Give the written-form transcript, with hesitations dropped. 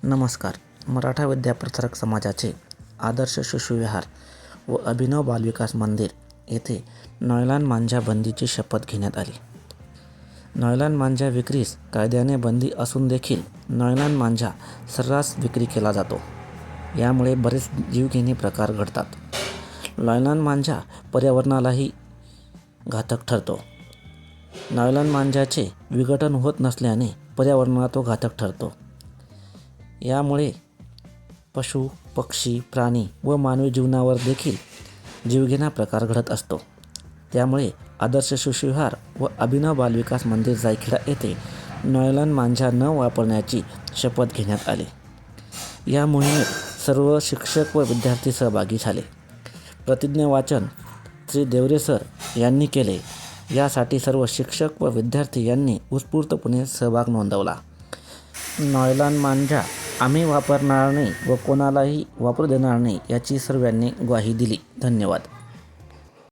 नमस्कार. मराठा विद्याप्रसारक समाजाचे आदर्श शिशुविहार व अभिनव बालविकास मंदिर येथे नॉयलॉन मांजा बंदीची शपथ घेण्यात आली. नॉयलॉन मांजा विक्रीस कायद्याने बंदी असून देखील नॉयलॉन मांजा सर्रास विक्री केला जातो. यामुळे बरेच जीवघेणे प्रकार घडतात. नॉयलॉन मांजा पर्यावरणालाही घातक ठरतो. नॉयलॉन मांजाचे विघटन होत नसल्याने पर्यावरणाला तो घातक ठरतो. यामुळे पशु, पक्षी, प्राणी व मानवी जीवनावर देखील जीवघेणा प्रकार घडत असतो. त्यामुळे आदर्श शिशुविहार व अभिनव बालविकास मंदिर जायखेडा येथे नॉयलॉन मांजा न वापरण्याची शपथ घेण्यात आली. या मोहिमेत सर्व शिक्षक व विद्यार्थी सहभागी झाले. प्रतिज्ञा वाचन श्री देवरे सर यांनी केले. यासाठी सर्व शिक्षक व विद्यार्थी यांनी उत्स्फूर्तपणे सहभाग नोंदवला. नॉयलॉन मांजा आम्ही वापरणार नाही व कोणालाही वापरू देणार नाही याची सर्वांनी ग्वाही दिली. धन्यवाद.